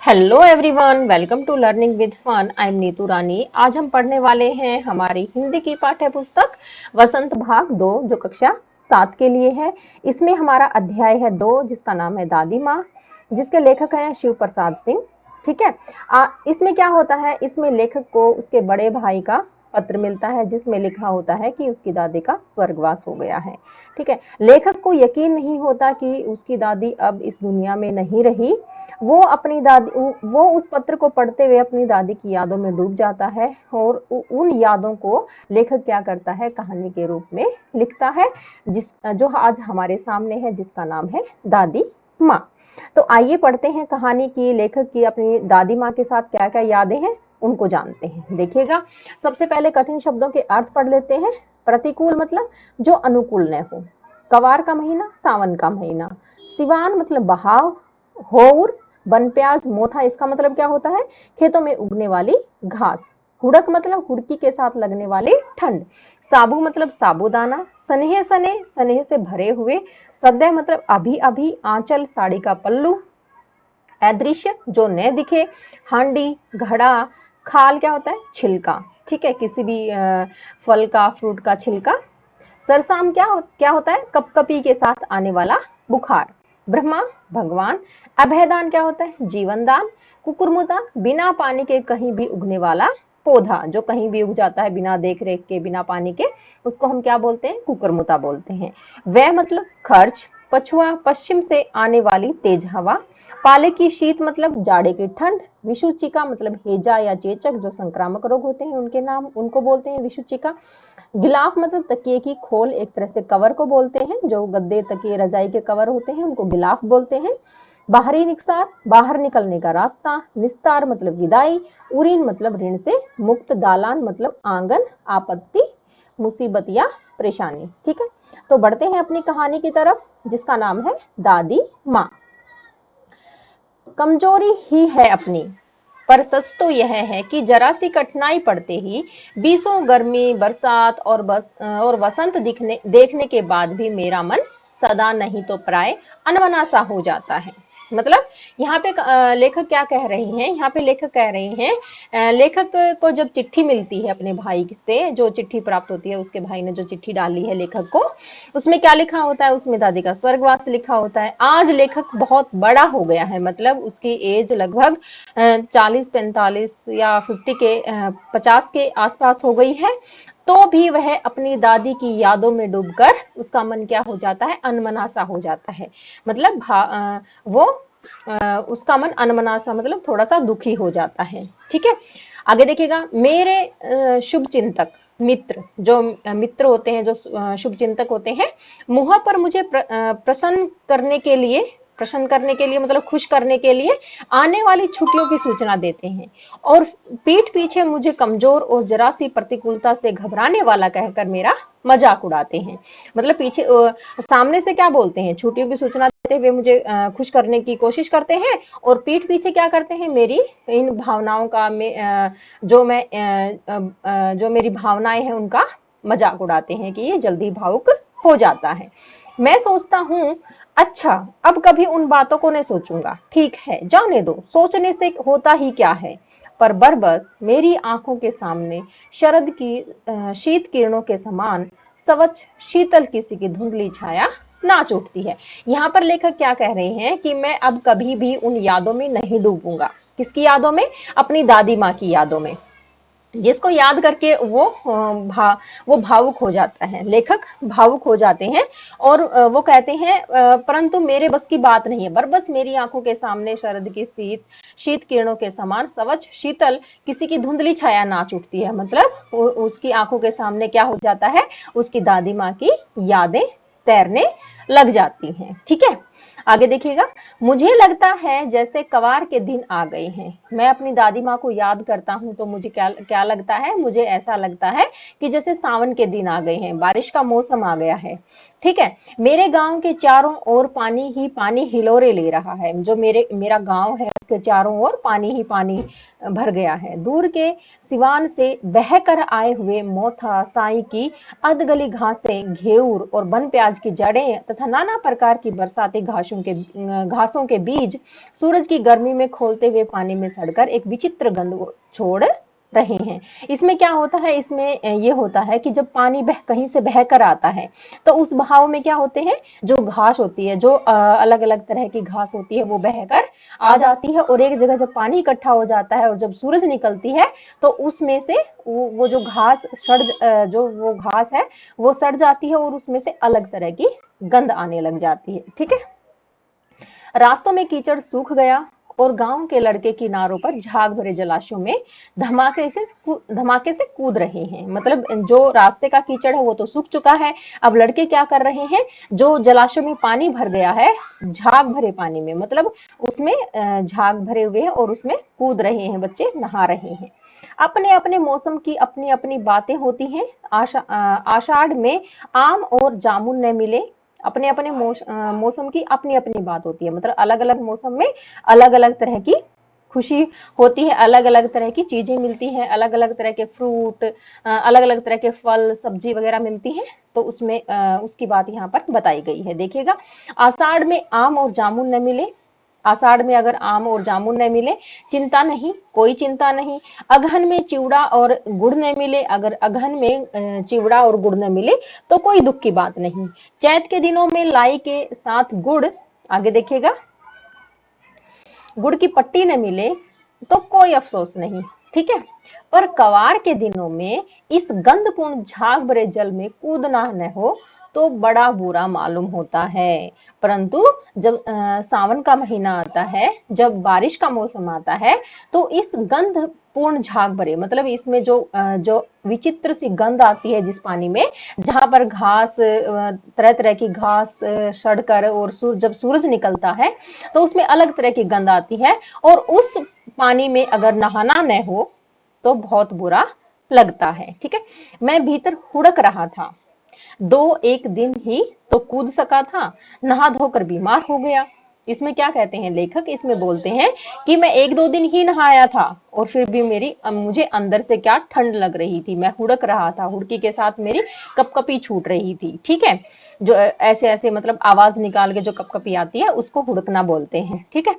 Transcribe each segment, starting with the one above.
Hello everyone, welcome to learning with fun. I am Neetu Rani. आज हम पढ़ने वाले हैं हमारी हिंदी की पाठ्य पुस्तक वसंत भाग 2 जो कक्षा 7 के लिए है। इसमें हमारा अध्याय है 2 जिसका नाम है दादी माँ, जिसके लेखक हैं शिव प्रसाद सिंह। ठीक है। इसमें क्या होता है, इसमें लेखक को उसके बड़े भाई का पत्र मिलता है जिसमें लिखा होता है कि उसकी दादी का स्वर्गवास हो गया है। ठीक है। लेखक को यकीन नहीं होता कि उसकी दादी अब इस दुनिया में नहीं रही। वो उस पत्र को पढ़ते हुए अपनी दादी की यादों में डूब जाता है और उन यादों को लेखक क्या करता है, कहानी के रूप में लिखता है, जो आज हमारे सामने है, जिसका नाम है दादी माँ। तो आइए पढ़ते हैं कहानी की। लेखक की अपनी दादी माँ के साथ क्या क्या यादें हैं उनको जानते हैं। देखिएगा, सबसे पहले कठिन शब्दों के अर्थ पढ़ लेते हैं। प्रतिकूल मतलब जो अनुकूल न हो। कवार का महीना, सावन का महीना। सिवान मतलब बहाव। होर, बन प्याज, मोथा, इसका मतलब क्या होता है, खेतों में उगने वाली घास। हुड़क मतलब हुड़की के साथ लगने वाली ठंड। साबू मतलब साबूदाना। सनेह, सनेह से भरे हुए। सद्य मतलब अभी अभी। आंचल साड़ी का पल्लू। अदृश्य जो न दिखे। हांडी, घड़ा। खाल क्या होता है, छिलका। ठीक है, किसी भी फल का, फ्रूट का छिलका। सरसाम क्या होता है, कपकपी के साथ आने वाला बुखार। ब्रह्मा भगवान। अभयदान क्या होता है, जीवन दान। कुकुरमुता बिना पानी के कहीं भी उगने वाला पौधा, जो कहीं भी उग जाता है बिना देख रेख के, बिना पानी के, उसको हम क्या बोलते हैं, कुकुरमुता बोलते हैं। वह मतलब खर्च। पछुआ पश्चिम से आने वाली तेज हवा। पाले की शीत मतलब जाड़े की ठंड। विषुचिका मतलब हेजा या चेचक, जो संक्रामक रोग होते हैं उनको बोलते हैं विषुचिका। गिलाफ मतलब तकिए की खोल, एक तरह से कवर को बोलते हैं, जो गद्दे, तकिए, रजाई के कवर होते हैं उनको गिलाफ बोलते हैं। बाहरी निकसार बाहर निकलने का रास्ता। निस्तार मतलब विदाई। उरीन मतलब ऋण से मुक्त। दालान मतलब आंगन। आपत्ति मुसीबत या परेशानी। ठीक है, तो बढ़ते हैं अपनी कहानी की तरफ जिसका नाम है दादी माँ। कमजोरी ही है अपनी, पर सच तो यह है कि जरा सी कठिनाई पड़ते ही बीसों गर्मी, बरसात और वसंत देखने के बाद भी मेरा मन सदा नहीं तो प्राय अनमना सा हो जाता है। मतलब यहाँ पे लेखक क्या कह रहे हैं, यहाँ पे लेखक कह रहे हैं, लेखक को जब चिट्ठी मिलती है अपने भाई से, जो चिट्ठी प्राप्त होती है, उसके भाई ने जो चिट्ठी डाली है लेखक को, उसमें क्या लिखा होता है, उसमें दादी का स्वर्गवास लिखा होता है। आज लेखक बहुत बड़ा हो गया है, मतलब उसकी एज लगभग 40-45 या 50 के आसपास हो गई है। तो भी वह अपनी दादी की यादों में डूबकर उसका मन क्या हो जाता है, अनमना सा हो जाता है। मतलब वो उसका मन अनमना सा मतलब थोड़ा सा दुखी हो जाता है। ठीक है, आगे देखिएगा। मेरे शुभ चिंतक मित्र, जो मित्र होते हैं, जो शुभ चिंतक होते हैं, मुँह पर मुझे प्रसन्न करने के लिए मतलब खुश करने के लिए आने वाली छुट्टियों की सूचना देते हैं, और पीठ पीछे मुझे कमजोर और जरा सी प्रतिकूलता से घबराने वाला कहकर मेरा मजाक उड़ाते हैं। मतलब पीछे सामने से क्या बोलते हैं, छुट्टियों की सूचना देते हुए मुझे खुश करने की कोशिश करते हैं, और पीठ पीछे क्या करते हैं, मेरी इन भावनाओं का जो मेरी भावनाएं हैं उनका मजाक उड़ाते हैं कि ये जल्दी भावुक हो जाता है। मैं सोचता हूँ, अच्छा अब कभी उन बातों को नहीं सोचूंगा, ठीक है जाने दो, सोचने से होता ही क्या है। पर बरबस मेरी आंखों के सामने शरद की शीत किरणों के समान सवच्छ शीतल किसी की धुंधली छाया नाच उठती है। यहाँ पर लेखक क्या कह रहे हैं कि मैं अब कभी भी उन यादों में नहीं डूबूंगा। किसकी यादों में, अपनी दादी माँ की यादों में, जिसको याद करके वो भावुक हो जाता है, लेखक भावुक हो जाते हैं। और वो कहते हैं, परंतु मेरे बस की बात नहीं है, बरबस मेरी आंखों के सामने शरद की शीत किरणों के समान सवच्छ शीतल किसी की धुंधली छाया नाच उठती है। मतलब उसकी आंखों के सामने क्या हो जाता है, उसकी दादी माँ की यादें तैरने लग जाती हैं। ठीक है, आगे देखिएगा। मुझे लगता है जैसे कवार के दिन आ गए हैं। मैं अपनी दादी माँ को याद करता हूँ तो मुझे क्या क्या लगता है, मुझे ऐसा लगता है कि जैसे सावन के दिन आ गए हैं, बारिश का मौसम आ गया है। ठीक है। मेरे गांव के चारों ओर पानी ही पानी हिलोरे ले रहा है। जो मेरा गांव है उसके चारों ओर पानी ही पानी भर गया है। दूर के सिवान से बहकर आए हुए मोथा, साई की अधगली घासें, घेऊर और बन प्याज की जड़ें तथा नाना प्रकार की बरसाती घासों के बीज सूरज की गर्मी में खोलते हुए पानी में सड़कर एक विचित्र गंध छोड़ रहे हैं। इसमें क्या होता है, इसमें ये होता है कि जब पानी कहीं से बहकर आता है तो उस बहाव में क्या होते हैं, जो घास होती है, जो अलग अलग तरह की घास होती है वो बहकर आ जाती है और एक जगह जब पानी इकट्ठा हो जाता है और जब सूरज निकलती है तो उसमें से वो जो घास जो वो घास है वो सड़ जाती है और उसमें से अलग तरह की गंध आने लग जाती है। ठीक है। रास्तों में कीचड़ सूख गया और गांव के लड़के किनारों पर झाग भरे जलाशयों में धमाके से कूद रहे हैं। मतलब जो रास्ते का कीचड़ है वो तो सूख चुका है, अब लड़के क्या कर रहे हैं, जो जलाशय में पानी भर गया है, झाग भरे पानी में, मतलब उसमें झाग भरे हुए हैं और उसमें कूद रहे हैं, बच्चे नहा रहे हैं। अपने अपने मौसम की अपनी अपनी बातें होती हैं। आषाढ़ में आम और जामुन न मिले, अपने अपने मौसम की अपनी अपनी बात होती है। मतलब अलग अलग मौसम में अलग अलग तरह की खुशी होती है, अलग अलग तरह की चीजें मिलती हैं, अलग अलग तरह के फ्रूट, अलग अलग तरह के फल सब्जी वगैरह मिलती हैं। तो उसमें उसकी बात यहाँ पर बताई गई है। देखिएगा, आषाढ़ में आम और जामुन न मिले, आषाढ़ में अगर आम और जामुन न मिले, चिंता नहीं, कोई चिंता नहीं। अगहन में चिवड़ा और गुड़ न मिले, अगर अगहन में चिवड़ा और गुड़ न मिले तो कोई दुख की बात नहीं। चैत के दिनों में लाई के साथ गुड़, आगे देखिएगा, गुड़ की पट्टी न मिले तो कोई अफसोस नहीं। ठीक है। पर कवार के दिनों में इस गंधपूर्ण झाग भरे जल में कूदना न हो तो बड़ा बुरा मालूम होता है। परंतु जब सावन का महीना आता है, जब बारिश का मौसम आता है, तो इस गंध पूर्ण झाग भरे, मतलब इसमें जो विचित्र सी गंध आती है जिस पानी में, जहां पर घास, तरह तरह की घास सड़कर और जब सूरज निकलता है तो उसमें अलग तरह की गंध आती है और उस पानी में अगर नहाना न हो तो बहुत बुरा लगता है। ठीक है। मैं भीतर हुड़क रहा था, 2-1 दिन ही तो कूद सका था, नहा धोकर बीमार हो गया। इसमें क्या कहते हैं लेखक, इसमें बोलते हैं कि मैं 1-2 दिन ही नहाया था और फिर भी मुझे अंदर से क्या ठंड लग रही थी, मैं हुड़क रहा था, हुड़की के साथ मेरी कपकपी छूट रही थी। ठीक है। जो ऐसे ऐसे मतलब आवाज निकाल के जो कपकपी आती है उसको हुड़कना बोलते हैं। ठीक है।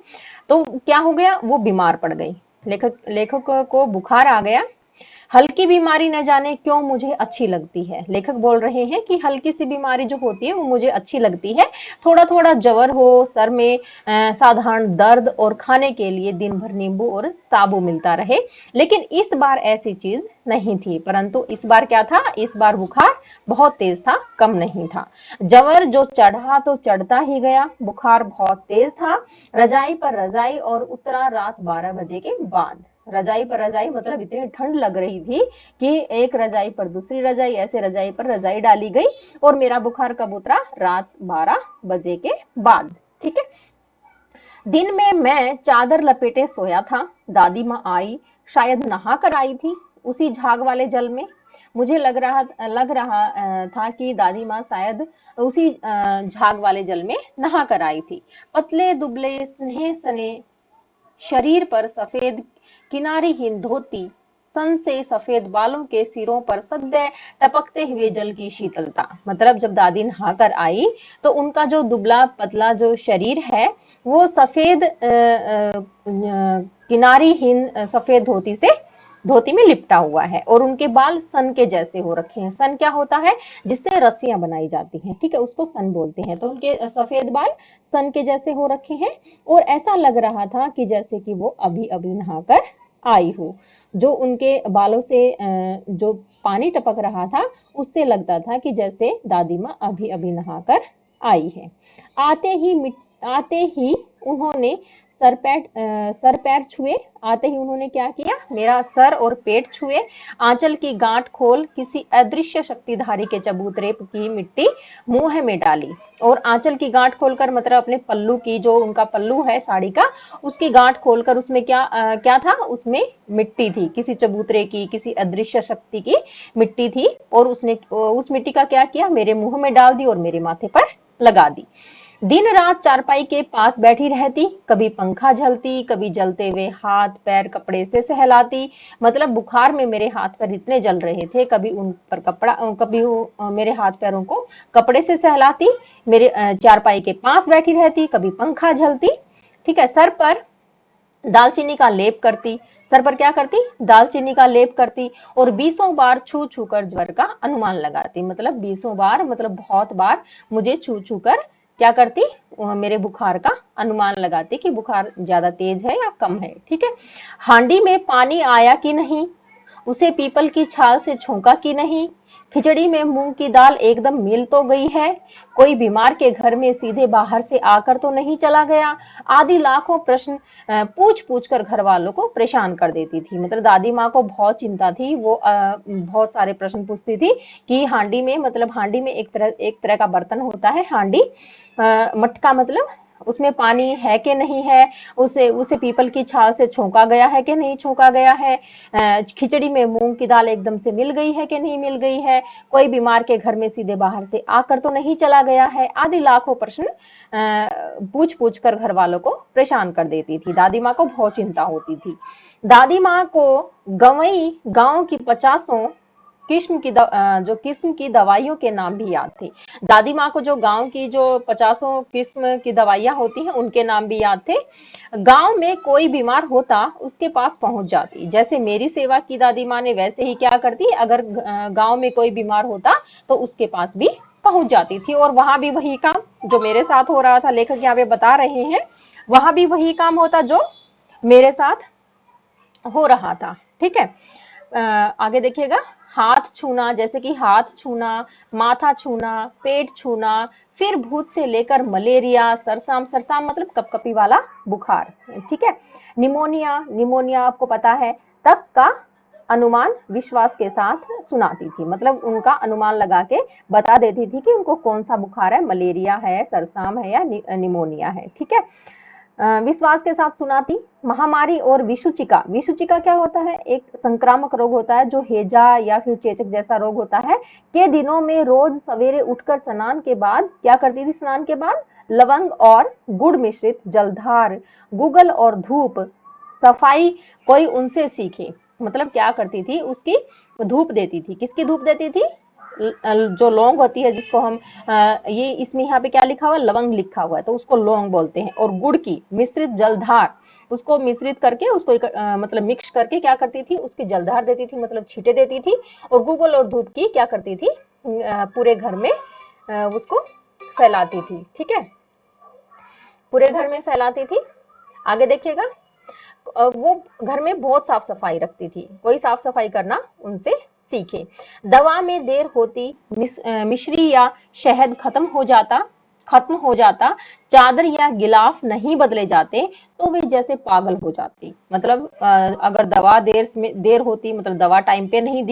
तो क्या हो गया, वो बीमार पड़ गई, लेखक को बुखार आ गया। हल्की बीमारी न जाने क्यों मुझे अच्छी लगती है। लेखक बोल रहे हैं कि हल्की सी बीमारी जो होती है वो मुझे अच्छी लगती है, थोड़ा थोड़ा जवर हो, सर में साधारण दर्द और खाने के लिए दिन भर नींबू और साबू मिलता रहे, लेकिन इस बार ऐसी चीज नहीं थी। परंतु इस बार क्या था, इस बार बुखार बहुत तेज था, कम नहीं था। जवर जो चढ़ा तो चढ़ता ही गया, बुखार बहुत तेज था। रजाई पर रजाई और उतरा रात 12 बजे के बाद। रजाई पर रजाई मतलब इतनी ठंड लग रही थी कि एक रजाई पर दूसरी रजाई, ऐसे रजाई पर रजाई डाली गई और मेरा बुखार कब उतरा, रात 12 बजे के बाद। ठीक है। दिन में मैं चादर लपेटे सोया था, दादी माँ आई, शायद नहा कर आई थी उसी झाग वाले जल में। मुझे लग रहा था कि दादी माँ शायद उसी झाग वाले जल में नहा कर आई थी। पतले दुबले स्नेह सने शरीर पर सफेद किनारीहीन धोती, सन से सफेद बालों के सिरों पर सदैव टपकते हुए जल की शीतलता। मतलब जब दादी नहाकर आई तो उनका जो दुबला पतला जो शरीर है वो सफेद किनारीहीन सफेद धोती में लिपटा हुआ है और उनके बाल सन के जैसे हो रखे हैं। सन क्या होता है, जिससे रस्सियां बनाई जाती हैं, ठीक है, उसको सन बोलते हैं। तो उनके सफेद बाल सन के जैसे हो रखे हैं और ऐसा लग रहा था कि जैसे कि वो अभी अभी नहाकर आई हो। जो उनके बालों से जो पानी टपक रहा था उससे लगता था कि जैसे दादी माँ अभी अभी नहाकर आई है। आते ही आते ही उन्होंने सर पैर छुए। आते ही उन्होंने क्या किया, मेरा सर और पेट छुए। आंचल की गांठ खोल किसी अदृश्य शक्तिधारी के चबूतरे की मिट्टी मुंह में डाली। और आंचल की गांठ खोलकर मतलब अपने पल्लू की, जो उनका पल्लू है साड़ी का, उसकी गांठ खोलकर उसमें क्या था, उसमें मिट्टी थी, किसी चबूतरे की, किसी अदृश्य शक्ति की मिट्टी थी। और उसने उस मिट्टी का क्या किया, मेरे मुंह में डाल दी और मेरे माथे पर लगा दी। दिन रात चारपाई के पास बैठी रहती, कभी पंखा झलती, कभी जलते हुए हाथ पैर कपड़े से सहलाती। मतलब बुखार में मेरे हाथ पैर इतने जल रहे थे, कभी उन पर कभी मेरे हाथ पैरों को कपड़े से सहलाती, मेरे चारपाई के पास बैठी रहती, कभी पंखा झलती। ठीक है, सर पर दालचीनी का लेप करती, सर पर क्या करती, दालचीनी का लेप करती। और 20 बार छू छू कर ज्वर का अनुमान लगाती। मतलब 20 बार, मतलब बहुत बार मुझे छू छू कर क्या करती, मेरे बुखार का अनुमान लगाती कि बुखार ज्यादा तेज है या कम है। ठीक है, हांडी में पानी आया कि नहीं, उसे पीपल की छाल से छोंका कि नहीं, खिचड़ी में मूंग की दाल एकदम मिल तो गई है, कोई बीमार के घर में सीधे बाहर से आकर तो नहीं चला गया, आदि लाखों प्रश्न पूछ पूछ कर घर वालों को परेशान कर देती थी। मतलब दादी माँ को बहुत चिंता थी, वो बहुत सारे प्रश्न पूछती थी कि हांडी में, मतलब हांडी में एक तरह का बर्तन होता है, हांडी मटका, मतलब उसमें पानी है कि नहीं है, उसे उसे पीपल की छाल से छोंका गया है कि नहीं छोंका गया है, खिचड़ी में मूंग की दाल एकदम से मिल गई है कि नहीं मिल गई है, कोई बीमार के घर में सीधे बाहर से आकर तो नहीं चला गया है, आदि लाखों प्रश्न पूछ पूछ कर घर वालों को परेशान कर देती थी। दादी माँ को बहुत चिंता होती थी। दादी माँ को गवई गांव की 50 जो किस्म की दवाइयों के नाम भी याद थे। दादी माँ को जो गांव की जो 50 किस्म की दवाइयां होती हैं उनके नाम भी याद थे। गांव में कोई बीमार होता उसके पास पहुंच जाती। जैसे मेरी सेवा की दादी माँ ने, वैसे ही क्या करती, अगर गांव में कोई बीमार होता तो उसके पास भी पहुंच जाती थी। और वहां भी वही काम जो मेरे साथ हो रहा था, लेखक यहाँ पे बता रहे हैं, वहां भी वही काम होता जो मेरे साथ हो रहा था। ठीक है, आगे देखिएगा, हाथ छूना, जैसे कि हाथ छूना, माथा छूना, पेट छूना, फिर भूत से लेकर मलेरिया, सरसाम, सरसाम मतलब कपकपी वाला बुखार। ठीक है, निमोनिया, निमोनिया आपको पता है, तक का अनुमान विश्वास के साथ सुनाती थी। मतलब उनका अनुमान लगा के बता देती थी कि उनको कौन सा बुखार है, मलेरिया है, सरसाम है या निमोनिया है। ठीक है, विश्वास के साथ सुनाती। महामारी और विषुचिका, विषुचिका क्या होता है, एक संक्रामक रोग होता है जो हेजा या फिर चेचक जैसा रोग होता है, के दिनों में रोज सवेरे उठकर स्नान के बाद क्या करती थी, स्नान के बाद लवंग और गुड़ मिश्रित जलधार, गुगल और धूप सफाई कोई उनसे सीखे। मतलब क्या करती थी, उसकी धूप देती थी। किसकी धूप देती थी, जो लौंग होती है, जिसको हम ये इसमें यहाँ पे क्या लिखा हुआ है, लवंग लिखा हुआ है, तो उसको लौंग बोलते हैं। और गुड़ की मिश्रित जलधार, उसको मिश्रित करके उसको मतलब मिक्स करके क्या करती थी, उसकी जलधार देती थी, मतलब छींटे देती थी। और गूगल और धूप की क्या करती थी, पूरे घर में उसको फैलाती थी। ठीक है, पूरे घर में फैलाती थी। आगे देखिएगा, वो घर में बहुत साफ सफाई रखती थी, कोई साफ सफाई करना उनसे सीखे। दवा में देर होती, मिश्री या शहद खत्म हो जाता, चादर या गिलाफ नहीं बदले जाते तो वे जैसे पागल हो जाती। मतलब अगर दवा देर होती, मतलब दवा टाइम पे नहीं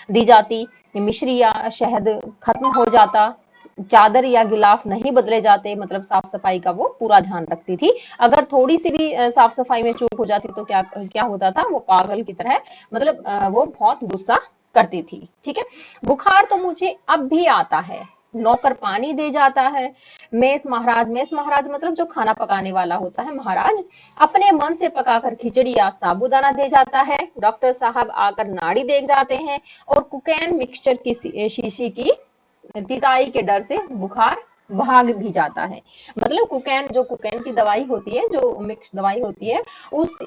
दी जाती, मिश्री या शहद खत्म हो जाता, चादर या गिलाफ नहीं बदले जाते, मतलब साफ सफाई का वो पूरा ध्यान रखती थी। अगर थोड़ी सी भी साफ सफाई में चूक हो जाती तो क्या क्या होता था, वो पागल की तरह, मतलब वो बहुत गुस्सा करती थी। ठीक है, बुखार तो मुझे अब भी आता है, नौकर पानी दे जाता है, मेस महाराज मतलब जो खाना पकाने वाला होता है, महाराज अपने मन से पकाकर खिचड़ी या साबूदाना दे जाता है, डॉक्टर साहब आकर नाड़ी देख जाते हैं, और कुकैन मिक्सचर की शीशी की तिताई के डर से बुखार भाग भी जाता है। मतलब कुकैन की दवाई होती है, जो मिक्स दवाई होती है, उस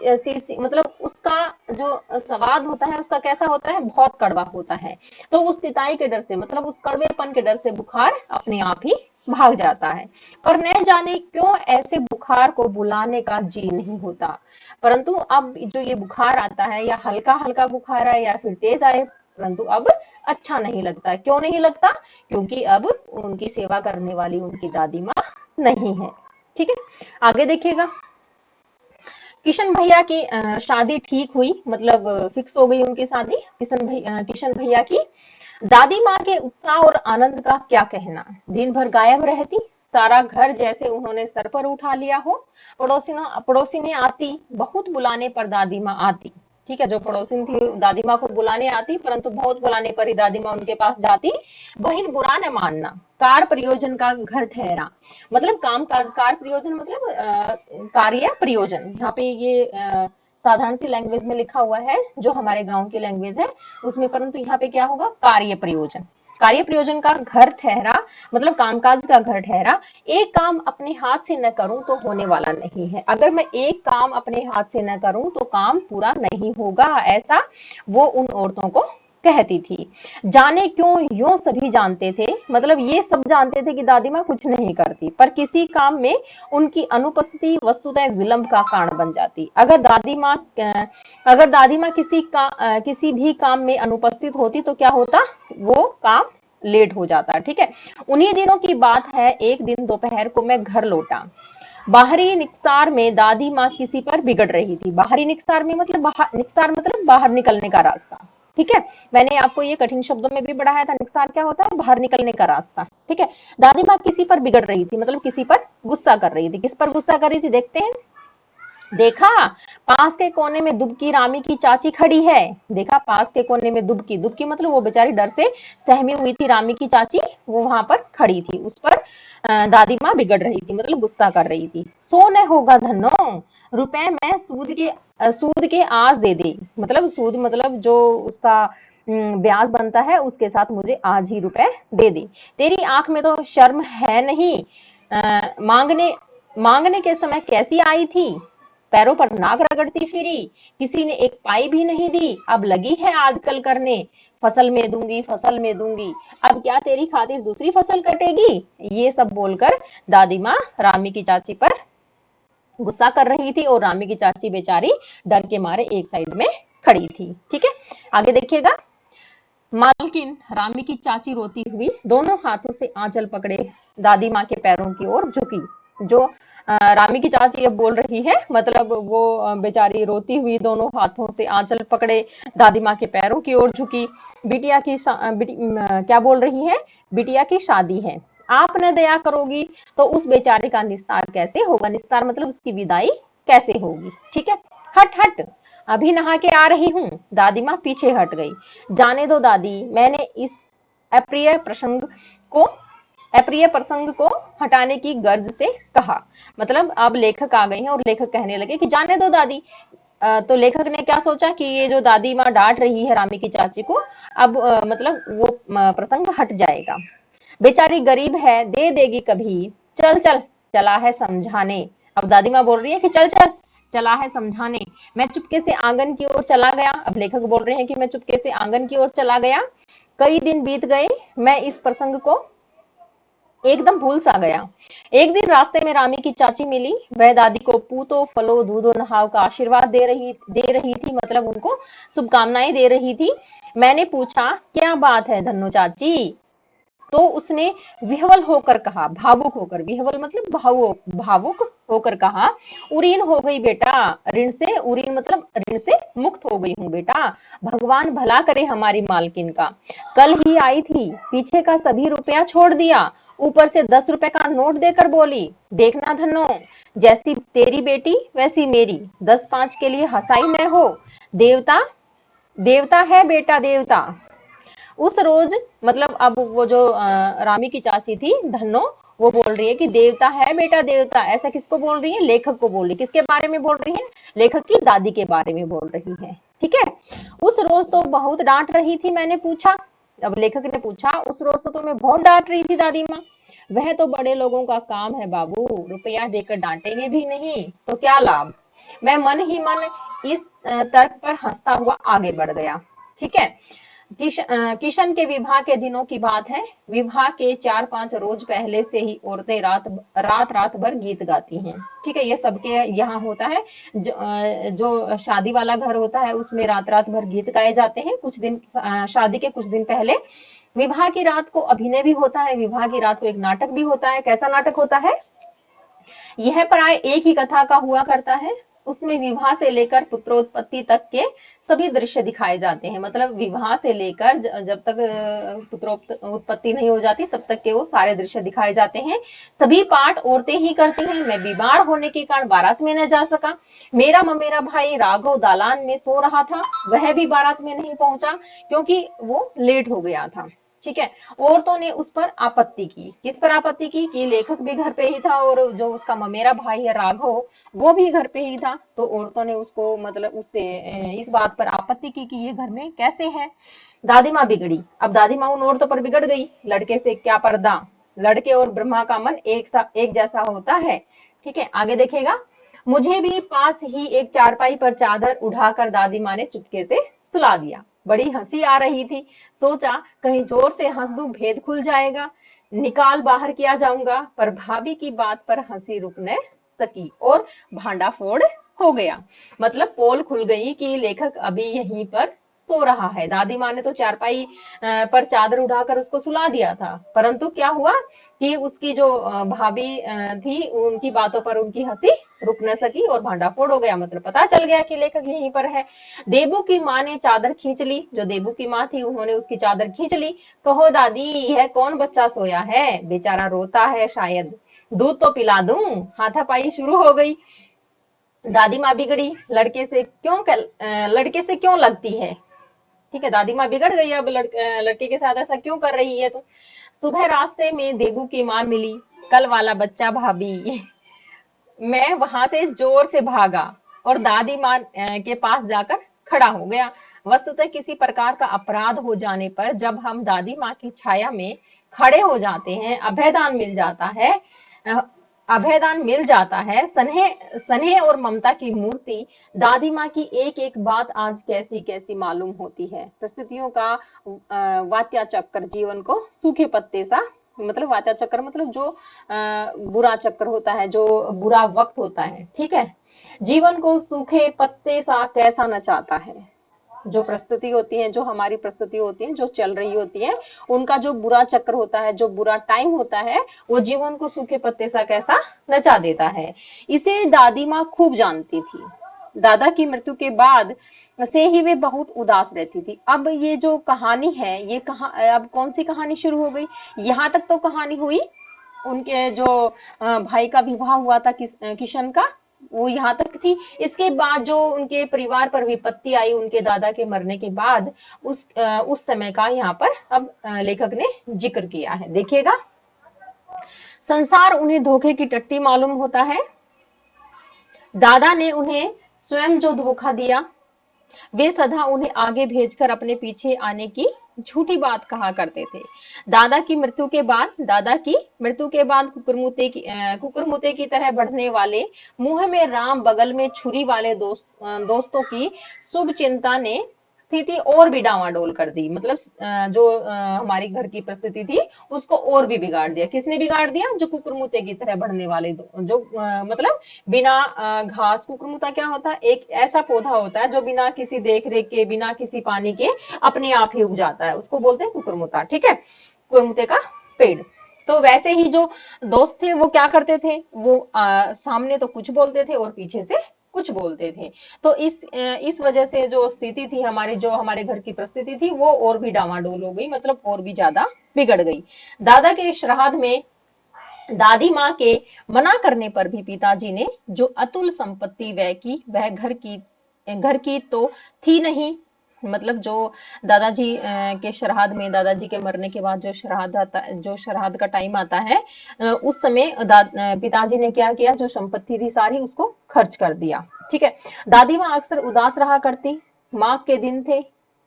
मतलब उसका जो स्वाद होता है, उसका कैसा होता है, बहुत कड़वा होता है। तो उस तिताई के डर से, मतलब उस कड़वेपन के डर से बुखार अपने आप ही भाग जाता है। पर न जाने क्यों ऐसे बुखार को बुलाने का जी नहीं होता। परंतु अब जो ये बुखार आता है, या हल्का हल्का बुखार आए या फिर तेज आए, परंतु अब अच्छा नहीं लगता। क्यों नहीं लगता, क्योंकि अब उनकी सेवा करने वाली उनकी दादी माँ नहीं है। ठीक है, आगे देखिएगा। किशन भैया की शादी ठीक हुई, मतलब फिक्स हो गई उनकी शादी किशन भैया की। दादी माँ के उत्साह और आनंद का क्या कहना, दिन भर गायब रहती, सारा घर जैसे उन्होंने सर पर उठा लिया हो। पड़ोसी ने आती, बहुत बुलाने पर दादी माँ आती। ठीक है, जो पड़ोसिन थी दादी माँ को बुलाने आती, परंतु बहुत बुलाने पर ही दादी माँ उनके पास जाती। बहन बुरा न मानना, कार प्रयोजन का घर ठहरा। मतलब काम काज, कार प्रयोजन मतलब कार्य प्रयोजन, यहाँ पे ये साधारण सी लैंग्वेज में लिखा हुआ है जो हमारे गांव की लैंग्वेज है उसमें, परंतु यहाँ पे क्या होगा, कार्य प्रयोजन। कार्य प्रयोजन का घर ठहरा मतलब कामकाज का घर ठहरा। एक काम अपने हाथ से न करूं तो होने वाला नहीं है, अगर मैं एक काम अपने हाथ से न करूं तो काम पूरा नहीं होगा, ऐसा वो उन औरतों को कहती थी। जाने क्यों यूं सभी जानते थे, मतलब ये सब जानते थे कि दादी माँ कुछ नहीं करती, पर किसी काम में उनकी अनुपस्थिति वस्तुतः विलंब का कारण बन जाती। अगर दादी माँ किसी भी काम में अनुपस्थित होती तो क्या होता, वो काम लेट हो जाता। ठीक है, उन्हीं दिनों की बात है, एक दिन दोपहर को मैं घर लौटा। बाहरी निकसार में दादी माँ किसी पर बिगड़ रही थी। बाहरी निकसार में मतलब निकसार मतलब बाहर निकलने का रास्ता। ठीक है, मैंने आपको ये कठिन शब्दों में भी पढ़ाया था, निकसार क्या होता है, बाहर निकलने का रास्ता। ठीक है, दादी माँ किसी पर बिगड़ रही थी मतलब किसी पर गुस्सा कर रही थी। किस पर गुस्सा कर रही थी देखते हैं। देखा, पास के कोने में दुबकी रामी की चाची खड़ी है। देखा, पास के कोने में दुबकी, दुबकी मतलब वो बेचारी डर से सहमी हुई थी, रामी की चाची वो वहां पर खड़ी थी, उस पर दादी माँ बिगड़ रही थी मतलब गुस्सा कर रही थी। सो न होगा धनो, रुपए में सूद के आज दे दे, मतलब सूद मतलब जो उसका ब्याज बनता है उसके साथ मुझे आज ही रुपए दे दे। तेरी आंख में तो शर्म है नहीं, मांगने मांगने के समय कैसी आई थी, पैरों पर नाक रगड़ती फिरी, किसी ने एक पाई भी नहीं दी, अब लगी है आजकल करने, फसल में दूंगी फसल में दूंगी, अब क्या तेरी खातिर दूसरी फसल कटेगी। ये सब बोलकर दादी माँ रामी की चाची पर गुस्सा कर रही थी और रामी की चाची बेचारी डर के मारे एक साइड में खड़ी थी। ठीक है, आगे देखिएगा। मालकिन रामी की चाची रोती हुई दोनों हाथों से आंचल पकड़े दादी माँ के पैरों की ओर झुकी। जो रामी की चाची अब बोल रही है, मतलब वो बेचारी रोती हुई दोनों हाथों से आंचल पकड़े दादी माँ के पैरों की ओर झुकी। क्या बोल रही है, बिटिया की शादी है, आप न दया करोगी तो उस बेचारे का निस्तार कैसे होगा, निस्तार मतलब उसकी विदाई कैसे होगी। ठीक है, हट हट, अभी नहा के आ रही हूँ। दादी माँ पीछे हट गई। जाने दो दादी, मैंने इस अप्रिय प्रसंग को अप्रिय प्रसंग को हटाने की गर्ज से कहा। मतलब अब लेखक आ गए हैं और लेखक कहने लगे कि जाने दो दादी। तो लेखक ने क्या सोचा कि ये जो दादी माँ डांट रही है रामी की चाची को, अब मतलब वो प्रसंग हट जाएगा। बेचारी गरीब है, दे देगी कभी, चल चल, चला है समझाने। अब दादी माँ बोल रही है कि चल चल, चला है समझाने। मैं चुपके से आंगन की ओर चला गया। अब लेखक बोल रहे हैं कि मैं चुपके से आंगन की ओर चला गया। कई दिन बीत गए, मैं इस प्रसंग को एकदम भूल सा गया। एक दिन रास्ते में रामी की चाची मिली। वह दादी को पूतो फलो दूधो नहाव का आशीर्वाद दे रही थी, मतलब उनको शुभकामनाएं दे रही थी। मैंने पूछा क्या बात है धन्नो चाची, तो उसने विह्वल होकर कहा, भावुक होकर, विह्वल मतलब भावुक, भावुक होकर कहा, उरीन हो गई बेटा, ऋण से, उरीन मतलब ऋण से मुक्त हो गई हूँ बेटा, भगवान भला करे हमारी मालकिन का। कल ही आई थी, पीछे का सभी रुपया छोड़ दिया, ऊपर से 10 रुपए का नोट देकर बोली, देखना धन्नो, जैसी तेरी बेटी वैसी मेरी, 10-5 के लिए हंसाई न हो, देवता देवता है बेटा देवता। उस रोज मतलब अब वो जो रामी की चाची थी धन्नो, वो बोल रही है कि देवता है बेटा देवता। ऐसा किसको बोल रही है, लेखक को बोल रही है। किसके बारे में बोल रही है, लेखक की दादी के बारे में बोल रही है। ठीक है, उस रोज तो बहुत डांट रही थी, मैंने पूछा। अब लेखक ने पूछा, उस रोज तो तुम्हें बहुत डांट रही थी दादी माँ। वह तो बड़े लोगों का काम है बाबू, रुपया देकर डांटेंगे भी नहीं तो क्या लाभ। मैं मन ही मन इस तर्क पर हंसता हुआ आगे बढ़ गया। ठीक है, किशन के विवाह के दिनों की बात है। विवाह के 4-5 रोज पहले से ही औरतें रात भर गीत गाती हैं। ठीक है, ये सबके यहाँ होता है। जो शादी वाला घर होता है उसमें रात भर गीत गाए जाते हैं। कुछ दिन शादी के कुछ दिन पहले विवाह की रात को अभिनय भी होता है, विवाह की रात को एक नाटक भी होता है। कैसा नाटक होता है, यह प्राय एक ही कथा का हुआ करता है। उसमें विवाह से लेकर पुत्रोत्पत्ति तक के सभी दृश्य दिखाए जाते हैं। मतलब विवाह से लेकर जब तक पुत्रोत्पत्ति नहीं हो जाती तब तक के वो सारे दृश्य दिखाए जाते हैं। सभी पाठ औरतें ही करती हैं। मैं बीमार होने के कारण बारात में न जा सका। मेरा ममेरा भाई राघव दालान में सो रहा था, वह भी बारात में नहीं पहुंचा क्योंकि वो लेट हो गया था। ठीक है। औरतों ने उस पर आपत्ति की। किस पर आपत्ति की? कि लेखक भी घर पे ही था और जो उसका ममेरा भाई है राघव, वो भी घर पे ही था। तो औरतों ने उसको मतलब उससे इस बात पर आपत्ति की कि ये घर में कैसे है। दादी माँ बिगड़ी। अब दादी माँ उन औरतों पर बिगड़ गई। लड़के से क्या पर्दा, लड़के और ब्रह्मा का मन एक जैसा होता है। ठीक है, आगे देखेगा। मुझे भी पास ही एक चारपाई पर चादर उठाकर दादी माँ ने चुपके से सुला दिया। बड़ी हंसी आ रही थी। सोचा कहीं जोर से हंस दूं भेद खुल जाएगा, निकाल बाहर किया जाऊंगा, पर भाभी की बात पर हंसी रुक न सकी और भांडाफोड़ हो गया। मतलब पोल खुल गई कि लेखक अभी यहीं पर सो रहा है। दादी माँ ने तो चारपाई पर चादर उठाकर उसको सुला दिया था, परंतु क्या हुआ कि उसकी जो भाभी थी उनकी बातों पर उनकी हंसी रुक न सकी और भांडाफोड़ हो गया। मतलब पता चल गया कि लेखक यहीं पर है। देबू की माँ ने चादर खींच ली। जो देबू की माँ थी उन्होंने उसकी चादर खींच ली। कहो दादी, यह कौन बच्चा सोया है? बेचारा रोता है शायद, दूध तो पिला दूं। हाथापाई शुरू हो गई। दादी माँ बिगड़ी। लड़के से क्यों लगती है? ठीक है, दादी माँ बिगड़ गई। अब लड़के के साथ ऐसा क्यों कर रही है? तो सुबह रास्ते में देबू की माँ मिली। कल वाला बच्चा भाभी। मैं वहां से जोर से भागा और दादी माँ के पास जाकर खड़ा हो गया। वस्तुतः किसी प्रकार का अपराध हो जाने पर जब हम दादी माँ की छाया में खड़े हो जाते हैं, अभयदान मिल जाता है। अ, अभयदान मिल जाता है। स्नेह स्नेह और ममता की मूर्ति दादी माँ की एक एक बात आज कैसी कैसी मालूम होती है। परिस्थितियों का वात्या चक्कर जीवन को सूखे पत्ते सा, मतलब वात्या चक्कर मतलब जो बुरा चक्कर होता है, जो बुरा वक्त होता है। ठीक है, जीवन को सूखे पत्ते सा कैसा नचाता है। जो परिस्थिति होती है, जो हमारी परिस्थिति होती है, जो चल रही होती है, उनका जो बुरा चक्र होता है, जो बुरा टाइम होता है, वो जीवन को सूखे पत्ते सा कैसा नचा देता है। इसे दादी माँ खूब जानती थी। दादा की मृत्यु के बाद से ही वे बहुत उदास रहती थी। अब ये जो कहानी है, ये कहा अब कौन सी कहानी शुरू हो गई? यहाँ तक तो कहानी हुई उनके जो भाई का विवाह हुआ था किशन का, वो यहाँ तक थी। इसके बाद जो उनके परिवार पर विपत्ति आई उनके दादा के मरने के बाद, उस समय का यहाँ पर अब लेखक ने जिक्र किया है। देखिएगा, संसार उन्हें धोखे की टट्टी मालूम होता है। दादा ने उन्हें स्वयं जो धोखा दिया, वे सदा उन्हें आगे भेजकर अपने पीछे आने की झूठी बात कहा करते थे। दादा की मृत्यु के बाद कुकुरमुते की तरह बढ़ने वाले, मुंह में राम बगल में छुरी वाले दोस्तों की शुभ चिंता ने स्थिति और भी डावाडोल कर दी। मतलब जो हमारी घर की परिस्थिति थी उसको और भी बिगाड़ दिया। किसने बिगाड़ दिया? जो कुकुरमुते की तरह बढ़ने वाले जो मतलब बिना घास, कुकुरमुता क्या होता है? एक ऐसा पौधा होता है जो बिना किसी देख रेख के, बिना किसी पानी के अपने आप ही उग जाता है, उसको बोलते हैं कुकुरमुता। ठीक है, कुकुरमुते का पेड़। तो वैसे ही जो दोस्त थे वो क्या करते थे? वो सामने तो कुछ बोलते थे और पीछे से कुछ बोलते थे। तो इस वजह से जो स्थिति थी हमारी, जो हमारे घर की परिस्थिति थी, वो और भी डामाडोल हो गई, मतलब और भी ज्यादा बिगड़ गई। दादा के श्राद्ध में दादी माँ के मना करने पर भी पिताजी ने जो अतुल संपत्ति व्यय की, वह घर की तो थी नहीं। मतलब जो दादाजी के श्राद्ध में, दादाजी के मरने के बाद जो श्राद्ध का टाइम आता है, उस समय पिताजी ने क्या किया? जो संपत्ति थी सारी उसको खर्च कर दिया। ठीक है। दादी माँ अक्सर उदास रहा करती। माँ के दिन थे,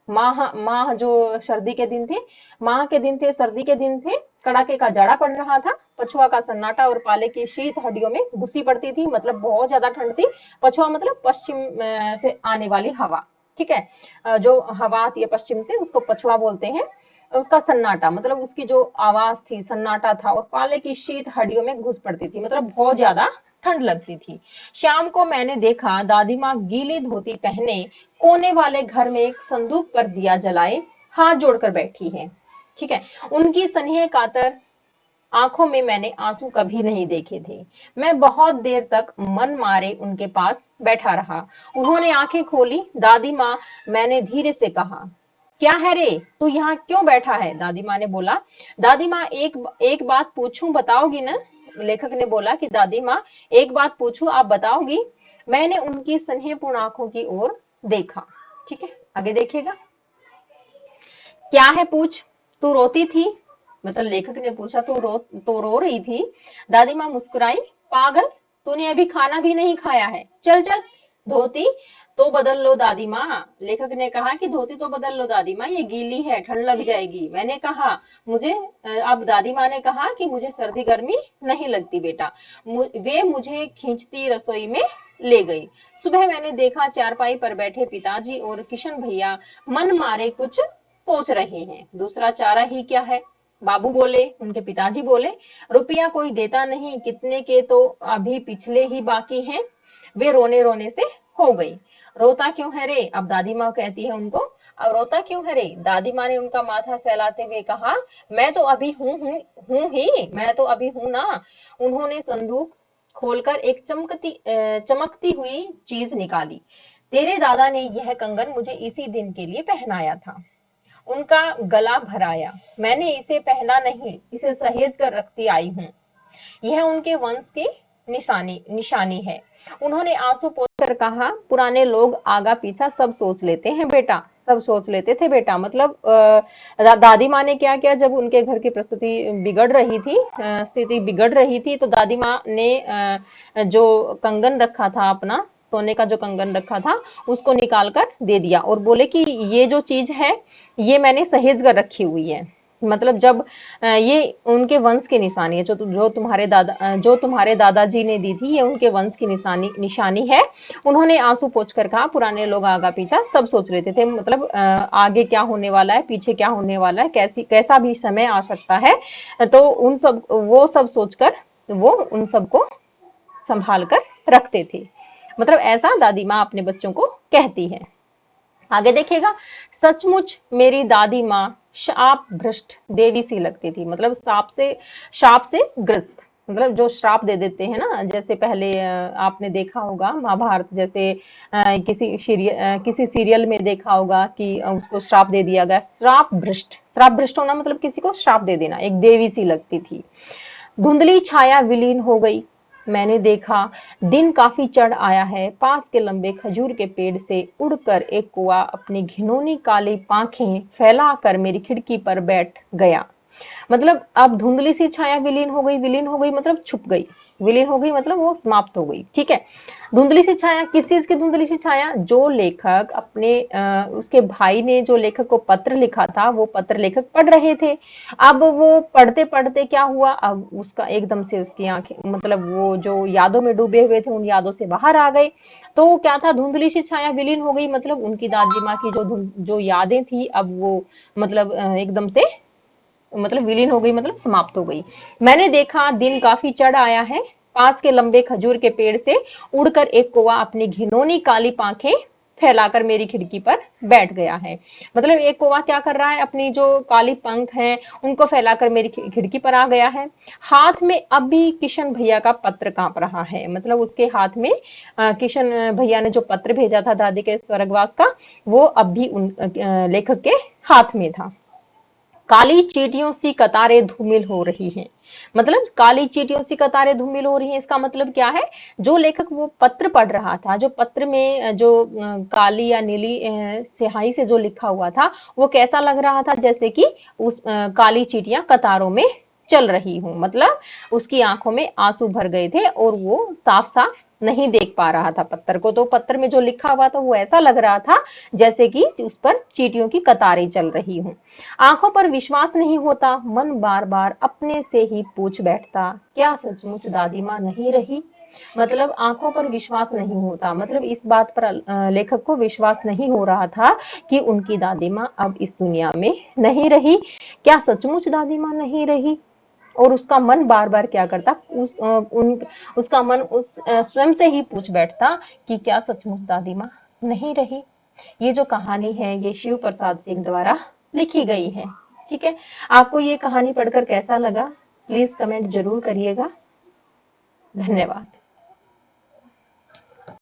माह जो सर्दी के दिन थे, माह के दिन थे, सर्दी के दिन थे, कड़ाके का जाड़ा पड़ रहा था। पछुआ का सन्नाटा और पाले की शीत हड्डियों में घुसी पड़ती थी। मतलब बहुत ज्यादा ठंड थी। पछुआ मतलब पश्चिम से आने वाली हवा। ठीक है, जो हवा आती है पश्चिम से उसको पछुआ बोलते हैं। उसका सन्नाटा मतलब उसकी जो आवाज थी, सन्नाटा था, और पाले की शीत हड्डियों में घुस पड़ती थी। मतलब बहुत ज्यादा ठंड लगती थी। शाम को मैंने देखा दादी माँ गीली धोती पहने कोने वाले घर में एक संदूक पर दिया जलाए हाथ जोड़कर बैठी है। ठीक है, उनकी स्नेह कातर आंखों में मैंने आंसू कभी नहीं देखे थे। मैं बहुत देर तक मन मारे उनके पास बैठा रहा। उन्होंने आंखें खोली। दादी माँ, मैंने धीरे से कहा, क्या है रे, तू यहाँ क्यों बैठा है? दादी माँ ने बोला, दादी माँ, एक एक बात पूछूं, बताओगी ना? लेखक ने बोला कि दादी माँ, एक बात पूछूं, आप बताओगी? मैंने उनकी स्नेहपूर्ण आंखों की ओर देखा। ठीक है, आगे देखिएगा। क्या है, पूछ। तू रोती थी? मतलब लेखक ने पूछा, तो रो रही थी? दादी माँ मुस्कुराई। पागल, तूने अभी खाना भी नहीं खाया है। चल चल, धोती तो बदल लो दादी माँ। लेखक ने कहा कि धोती तो बदल लो दादी माँ, ये गीली है, ठंड लग जाएगी। मैंने कहा, मुझे अब दादी माँ ने कहा कि मुझे सर्दी गर्मी नहीं लगती बेटा। वे मुझे खींचती रसोई में ले गई। सुबह मैंने देखा चारपाई पर बैठे पिताजी और किशन भैया मन मारे कुछ सोच रहे हैं। दूसरा चारा ही क्या है? बाबू बोले, उनके पिताजी बोले, रुपया कोई देता नहीं, कितने के तो अभी पिछले ही बाकी हैं। वे रोने रोने से हो गई। रोता क्यों है रे? अब दादी माँ कहती है उनको, अब रोता क्यों है रे? दादी माँ ने उनका माथा सहलाते हुए कहा, मैं तो अभी हूँ ही, मैं तो अभी हूँ ना। उन्होंने संदूक खोलकर एक चमकती हुई चीज निकाली। तेरे दादा ने यह कंगन मुझे इसी दिन के लिए पहनाया था। उनका गला भराया। मैंने इसे पहना नहीं, इसे सहेज कर रखती आई हूँ। यह उनके वंश की निशानी है। उन्होंने आंसू पोंछकर कहा, पुराने लोग आगा पीछा सब सोच लेते हैं बेटा, सब सोच लेते थे बेटा। मतलब दादी माँ ने क्या किया, जब उनके घर की परिस्थिति बिगड़ रही थी, स्थिति बिगड़ रही थी, तो दादी माँ ने जो कंगन रखा था अपना, सोने का जो कंगन रखा था, उसको निकाल कर दे दिया और बोले कि ये जो चीज है, ये मैंने सहेज कर रखी हुई है। मतलब जब ये उनके वंश की निशानी है, जो तुम्हारे दादाजी ने दी थी, ये उनके वंश की निशानी है। उन्होंने आंसू पोंछ कर कहा, पुराने लोग आगा पीछा सब सोच लेते थे। मतलब आगे क्या होने वाला है, पीछे क्या होने वाला है, कैसा भी समय आ सकता है, तो उन सब वो सब सोचकर वो उन सबको संभाल कर रखते थे। मतलब ऐसा दादी माँ अपने बच्चों को कहती है। आगे देखिएगा। सचमुच मेरी दादी माँ शाप भ्रष्ट देवी सी लगती थी। मतलब शाप से ग्रस्त, मतलब जो श्राप दे देते हैं ना, जैसे पहले आपने देखा होगा महाभारत जैसे, किसी सीरियल में देखा होगा कि उसको श्राप दे दिया गया। श्राप भ्रष्ट होना मतलब किसी को श्राप दे देना। एक देवी सी लगती थी। धुंधली छाया विलीन हो गई। मैंने देखा दिन काफी चढ़ आया है। पास के लंबे खजूर के पेड़ से उड़कर एक कौवा अपनी घिनौनी काली पांखें फैलाकर मेरी खिड़की पर बैठ गया। मतलब अब धुंधली सी छाया विलीन हो गई मतलब छुप गई। विलीन हो गई मतलब वो समाप्त हो गई। ठीक है। धुंधली सी छाया, किस चीज की धुंधली सी छाया? जो लेखक अपने उसके भाई ने जो लेखक को पत्र लिखा था, वो पत्र लेखक पढ़ रहे थे। अब वो पढ़ते पढ़ते क्या हुआ, अब उसका एकदम से उसकी आंखें, मतलब वो जो यादों में डूबे हुए थे, उन यादों से बाहर आ गए। तो क्या था, धुंधली सी छाया विलीन हो गई मतलब उनकी दादी माँ की जो यादें थी, अब वो मतलब एकदम से मतलब विलीन हो गई, मतलब समाप्त हो गई। मैंने देखा दिन काफी चढ़ आया है। पास के लंबे खजूर के पेड़ से उड़कर एक कौवा अपनी घिनौनी काली पांखें फैलाकर मेरी खिड़की पर बैठ गया है। मतलब एक कौवा क्या कर रहा है, अपनी जो काली पंख हैं उनको फैलाकर मेरी खिड़की पर आ गया है। हाथ में अब भी किशन भैया का पत्र कांप रहा है। मतलब उसके हाथ में किशन भैया ने जो पत्र भेजा था दादी के स्वर्गवास का, वो अब भी उन लेखक के हाथ में था। काली चींटियों सी कतारें धूमिल हो रही हैं। मतलब काली चींटियों सी कतारें धूमिल हो रही हैं, इसका मतलब क्या है? जो लेखक वो पत्र पढ़ रहा था, जो पत्र में जो काली या नीली स्याही से जो लिखा हुआ था, वो कैसा लग रहा था? जैसे कि उस काली चींटियां कतारों में चल रही हूँ। मतलब उसकी आंखों में आंसू भर गए थे और वो साफ साफ नहीं देख पा रहा था पत्थर को। तो पत्थर में जो लिखा हुआ था वो ऐसा लग रहा था जैसे कि उस पर चींटियों की कतारें चल रही हूँ। आंखों पर विश्वास नहीं होता। मन बार बार अपने से ही पूछ बैठता, क्या सचमुच दादी माँ नहीं रही? मतलब आंखों पर विश्वास नहीं होता, मतलब इस बात पर लेखक को विश्वास नहीं हो रहा था कि उनकी दादी माँ अब इस दुनिया में नहीं रही। क्या सचमुच दादी माँ नहीं रही? और उसका मन बार बार क्या करता, उसका मन स्वयं से ही पूछ बैठता कि क्या सचमुच दादी माँ नहीं रही। ये जो कहानी है ये शिव प्रसाद सिंह द्वारा लिखी गई है। ठीक है। आपको ये कहानी पढ़कर कैसा लगा? प्लीज कमेंट जरूर करिएगा। धन्यवाद।